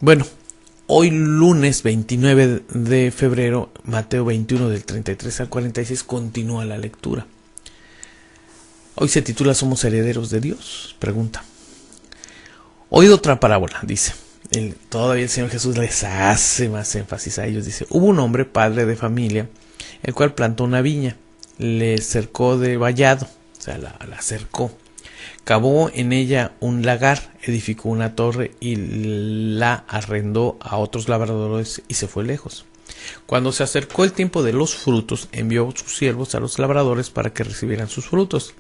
Bueno, hoy lunes 29 de febrero, Mateo 21 del 33 al 46, continúa la lectura. Hoy se titula ¿Somos herederos de Dios? Pregunta. Oíd otra parábola, dice. Todavía el Señor Jesús les hace más énfasis a ellos. Dice, hubo un hombre, padre de familia, el cual plantó una viña, le cercó de vallado, o sea, la cercó. Cavó en ella un lagar, edificó una torre y la arrendó a otros labradores y se fue lejos. Cuando se acercó el tiempo de los frutos, envió sus siervos a los labradores para que recibieran sus frutos.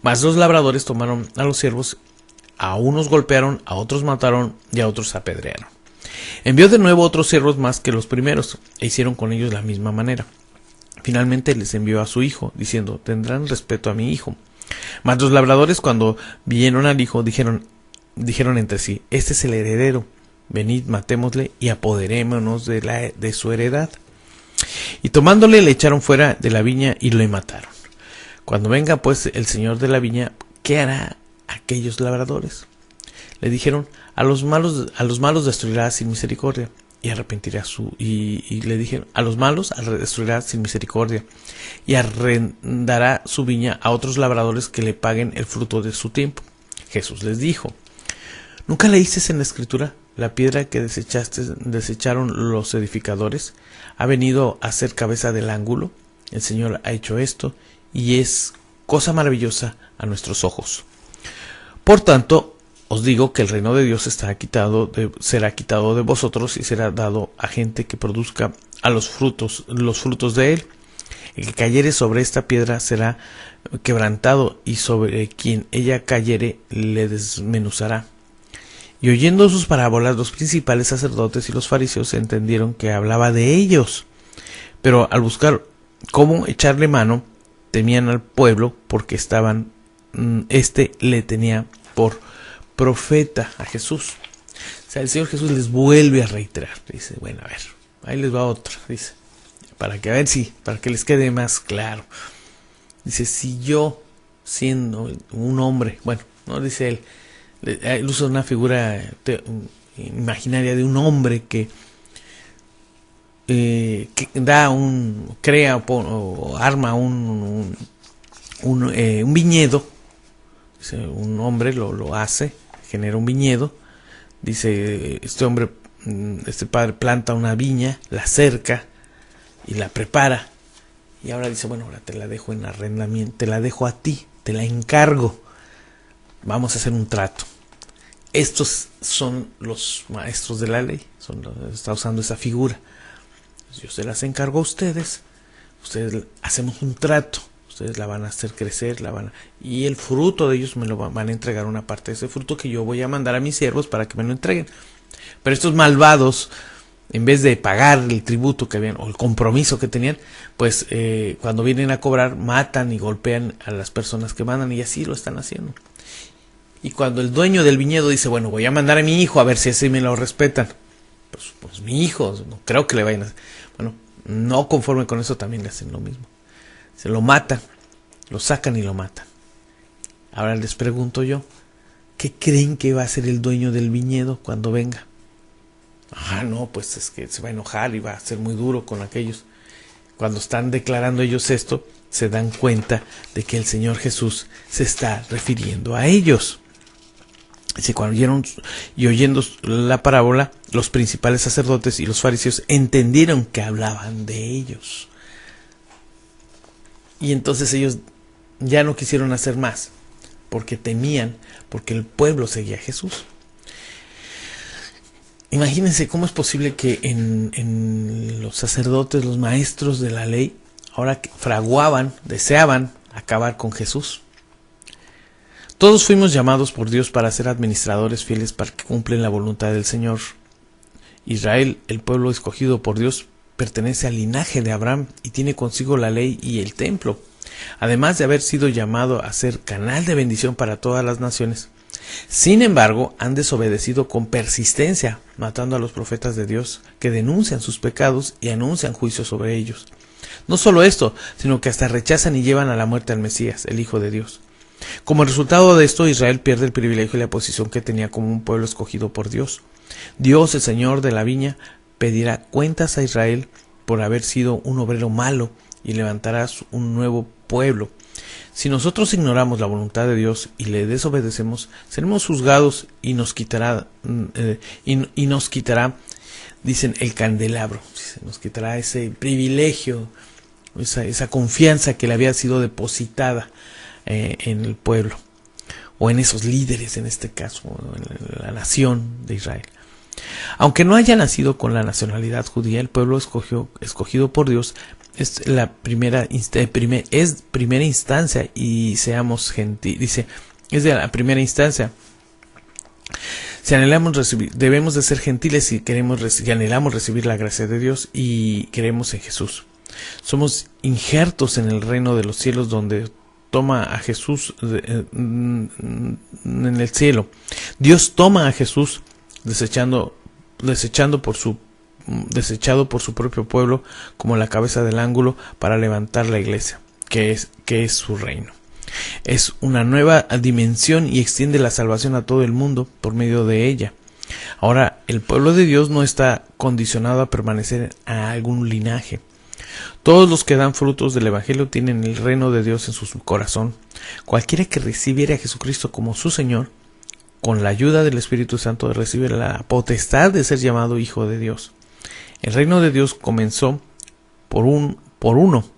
Mas los labradores tomaron a los siervos, a unos golpearon, a otros mataron y a otros apedrearon. Envió de nuevo otros siervos más que los primeros, e hicieron con ellos la misma manera. Finalmente les envió a su hijo, diciendo, tendrán respeto a mi hijo. Mas los labradores, cuando vieron al hijo, dijeron entre sí, este es el heredero, venid, matémosle y apoderémonos de su heredad. Y tomándole le echaron fuera de la viña y le mataron. Cuando venga pues el señor de la viña, ¿qué hará aquellos labradores? Le dijeron, a los malos destruirá sin misericordia y arrepentirá y le dijeron, a los malos destruirá sin misericordia y arrendará su viña a otros labradores que le paguen el fruto de su tiempo. Jesús les dijo, ¿nunca leísteis en la escritura? La piedra que desecharon los edificadores ha venido a ser cabeza del ángulo. El Señor ha hecho esto y es cosa maravillosa a nuestros ojos. Por tanto, os digo que el reino de Dios será quitado de vosotros y será dado a gente que produzca a los frutos de él. El que cayere sobre esta piedra será quebrantado, y sobre quien ella cayere le desmenuzará. Y oyendo sus parábolas, los principales sacerdotes y los fariseos entendieron que hablaba de ellos. Pero al buscar cómo echarle mano, temían al pueblo, porque le tenía por profeta a Jesús. O sea, el Señor Jesús les vuelve a reiterar. Dice, bueno, a ver, ahí les va otra. Dice, para que les quede más claro. Dice, si yo, siendo un hombre, bueno, no dice él usa una figura imaginaria de un hombre que crea o arma un viñedo. Dice, un hombre lo hace, genera un viñedo. Dice, este padre planta una viña, la cerca y la prepara. Y ahora dice, bueno, ahora te la dejo en arrendamiento, te la dejo a ti, te la encargo. Vamos a hacer un trato. Estos son los maestros de la ley, está usando esa figura. Yo se las encargo a ustedes hacemos un trato. Ustedes la van a hacer crecer, y el fruto de ellos me lo van a entregar, una parte de ese fruto que yo voy a mandar a mis siervos para que me lo entreguen. Pero estos malvados, en vez de pagar el tributo que habían, o el compromiso que tenían, pues cuando vienen a cobrar, matan y golpean a las personas que mandan, y así lo están haciendo. Y cuando el dueño del viñedo dice, bueno, voy a mandar a mi hijo a ver si así me lo respetan, pues mi hijo, no creo que le vayan a hacer. Bueno, no conforme con eso también le hacen lo mismo. Se lo matan, lo sacan y lo matan. Ahora les pregunto yo, ¿qué creen que va a hacer el dueño del viñedo cuando venga? No, pues es que se va a enojar y va a ser muy duro con aquellos. Cuando están declarando ellos esto, se dan cuenta de que el Señor Jesús se está refiriendo a ellos. Dice, cuando oyeron y oyendo la parábola, los principales sacerdotes y los fariseos entendieron que hablaban de ellos. Y entonces ellos ya no quisieron hacer más, porque temían, porque el pueblo seguía a Jesús. Imagínense cómo es posible que en los sacerdotes, los maestros de la ley, ahora deseaban acabar con Jesús. Todos fuimos llamados por Dios para ser administradores fieles para que cumplen la voluntad del Señor. Israel, el pueblo escogido por Dios, pertenece al linaje de Abraham y tiene consigo la ley y el templo, además de haber sido llamado a ser canal de bendición para todas las naciones. Sin embargo, han desobedecido con persistencia, matando a los profetas de Dios que denuncian sus pecados y anuncian juicio sobre ellos. No solo esto, sino que hasta rechazan y llevan a la muerte al Mesías, el Hijo de Dios. Como resultado de esto, Israel pierde el privilegio y la posición que tenía como un pueblo escogido por Dios. Dios, el Señor de la viña, pedirá cuentas a Israel por haber sido un obrero malo y levantarás un nuevo pueblo. Si nosotros ignoramos la voluntad de Dios y le desobedecemos, seremos juzgados y nos quitará, dicen, el candelabro. Nos quitará ese privilegio, esa confianza que le había sido depositada en el pueblo, o en esos líderes, en este caso, en la nación de Israel. Aunque no haya nacido con la nacionalidad judía, el pueblo escogido por Dios es la primera instancia, y seamos gentiles. Dice, es de la primera instancia. Si anhelamos recibir, debemos de ser gentiles y anhelamos recibir la gracia de Dios y creemos en Jesús. Somos injertos en el reino de los cielos, donde toma a Jesús en el cielo. Dios toma a Jesús desechado por su propio pueblo como la cabeza del ángulo para levantar la iglesia, que es su reino. Es una nueva dimensión y extiende la salvación a todo el mundo por medio de ella. Ahora, el pueblo de Dios no está condicionado a permanecer a algún linaje. Todos los que dan frutos del Evangelio tienen el reino de Dios en su corazón. Cualquiera que recibiere a Jesucristo como su Señor, con la ayuda del Espíritu Santo, recibe la potestad de ser llamado hijo de Dios. El reino de Dios comenzó por uno,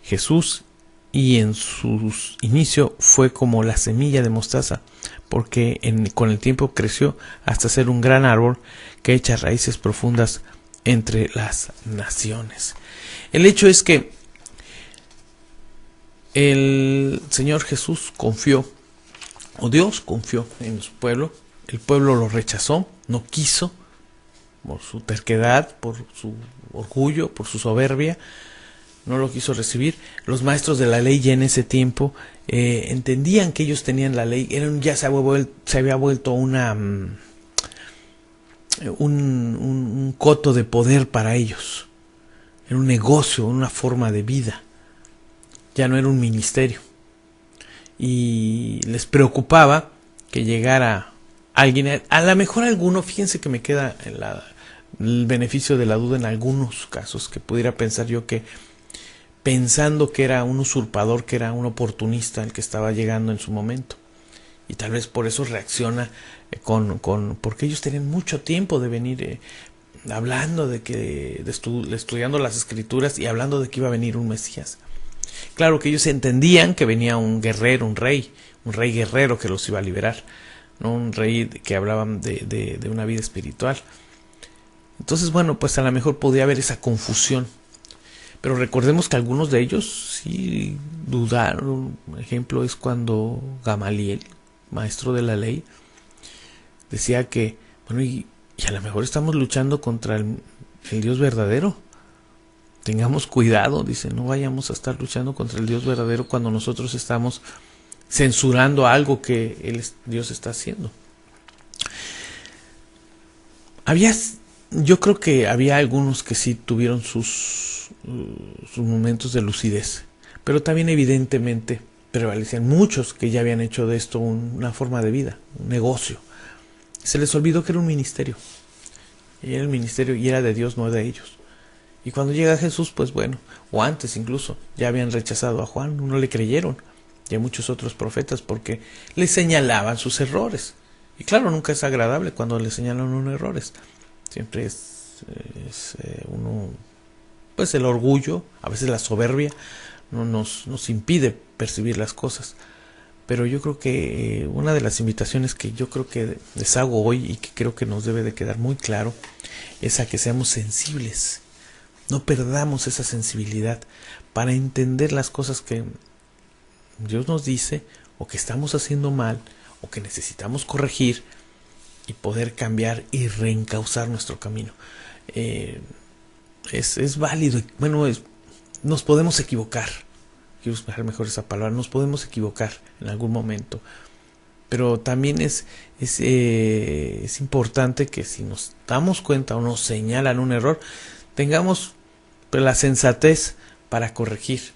Jesús, y en su inicio fue como la semilla de mostaza, porque con el tiempo creció hasta ser un gran árbol que echa raíces profundas entre las naciones. El hecho es que el Señor Jesús Dios confió en su pueblo. El pueblo lo rechazó, no quiso, por su terquedad, por su orgullo, por su soberbia, no lo quiso recibir. Los maestros de la ley ya en ese tiempo entendían que ellos tenían la ley, ya se había vuelto un coto de poder para ellos. Era un negocio, una forma de vida. Ya no era un ministerio. Y les preocupaba que llegara alguien, a lo mejor alguno, fíjense que me queda el beneficio de la duda en algunos casos, que pudiera pensar yo que, pensando que era un usurpador, que era un oportunista el que estaba llegando en su momento. Y tal vez por eso reacciona porque ellos tenían mucho tiempo de venir hablando estudiando las escrituras y hablando de que iba a venir un Mesías. Claro que ellos entendían que venía un guerrero, un rey guerrero que los iba a liberar, no un rey que hablaban de una vida espiritual. Entonces, bueno, pues a lo mejor podía haber esa confusión. Pero recordemos que algunos de ellos sí dudaron. Un ejemplo es cuando Gamaliel, maestro de la ley, decía que, bueno, y a lo mejor estamos luchando contra el Dios verdadero. Tengamos cuidado, dice, no vayamos a estar luchando contra el Dios verdadero cuando nosotros estamos censurando algo que Dios está haciendo. Yo creo que había algunos que sí tuvieron sus momentos de lucidez, pero también evidentemente prevalecían muchos que ya habían hecho de esto una forma de vida, un negocio. Se les olvidó que era un ministerio. Y era el ministerio y era de Dios, no de ellos. Y cuando llega Jesús, pues bueno, o antes incluso, ya habían rechazado a Juan, no le creyeron, y a muchos otros profetas, porque le señalaban sus errores. Y claro, nunca es agradable cuando le señalan unos errores. Siempre es uno, pues el orgullo, a veces la soberbia, no nos impide percibir las cosas. Pero yo creo que una de las invitaciones que yo creo que les hago hoy y que creo que nos debe de quedar muy claro es a que seamos sensibles. No perdamos esa sensibilidad para entender las cosas que Dios nos dice o que estamos haciendo mal o que necesitamos corregir y poder cambiar y reencauzar nuestro camino. Es válido. Bueno, nos podemos equivocar. Quiero usar mejor esa palabra. Nos podemos equivocar en algún momento. Pero también es importante que si nos damos cuenta o nos señalan un error, tengamos la sensatez para corregir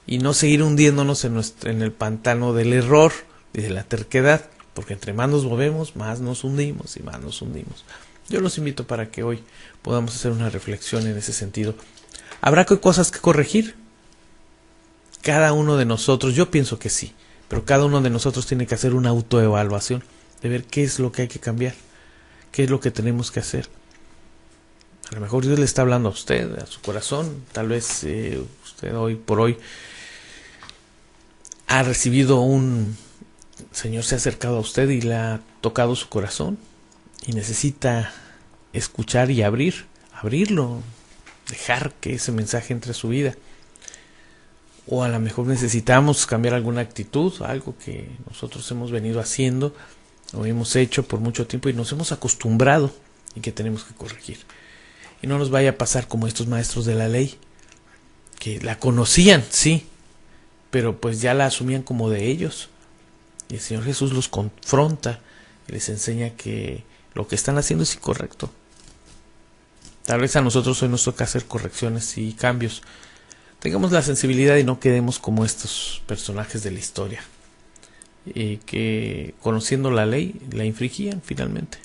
y no seguir hundiéndonos en el pantano del error y de la terquedad, porque entre más nos movemos, más nos hundimos y más nos hundimos. Yo los invito para que hoy podamos hacer una reflexión en ese sentido. ¿Habrá cosas que corregir? Cada uno de nosotros, yo pienso que sí, pero cada uno de nosotros tiene que hacer una autoevaluación de ver qué es lo que hay que cambiar, qué es lo que tenemos que hacer. A lo mejor Dios le está hablando a usted, a su corazón. Tal vez usted hoy por hoy ha recibido Señor se ha acercado a usted y le ha tocado su corazón y necesita escuchar y abrirlo, dejar que ese mensaje entre a su vida. O a lo mejor necesitamos cambiar alguna actitud, algo que nosotros hemos venido haciendo o hemos hecho por mucho tiempo y nos hemos acostumbrado y que tenemos que corregir. Y no nos vaya a pasar como estos maestros de la ley, que la conocían, sí, pero pues ya la asumían como de ellos. Y el Señor Jesús los confronta y les enseña que lo que están haciendo es incorrecto. Tal vez a nosotros hoy nos toca hacer correcciones y cambios. Tengamos la sensibilidad y no quedemos como estos personajes de la historia, que conociendo la ley la infringían finalmente.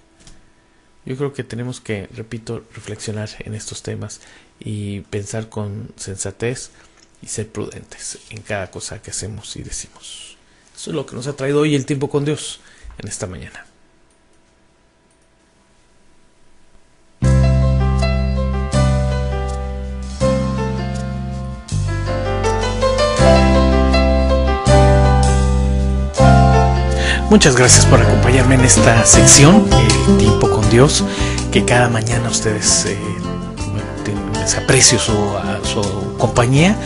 Yo creo que tenemos que, repito, reflexionar en estos temas y pensar con sensatez y ser prudentes en cada cosa que hacemos y decimos. Eso es lo que nos ha traído hoy el tiempo con Dios en esta mañana. Muchas gracias por acompañarme en esta sección, el tiempo con Dios, que cada mañana ustedes les aprecio su compañía.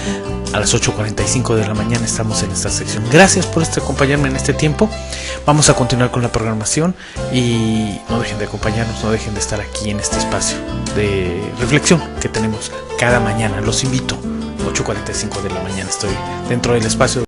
A las 8:45 de la mañana estamos en esta sección. Gracias por acompañarme en este tiempo. Vamos a continuar con la programación y no dejen de acompañarnos, no dejen de estar aquí en este espacio de reflexión que tenemos cada mañana. Los invito, 8:45 de la mañana estoy dentro del espacio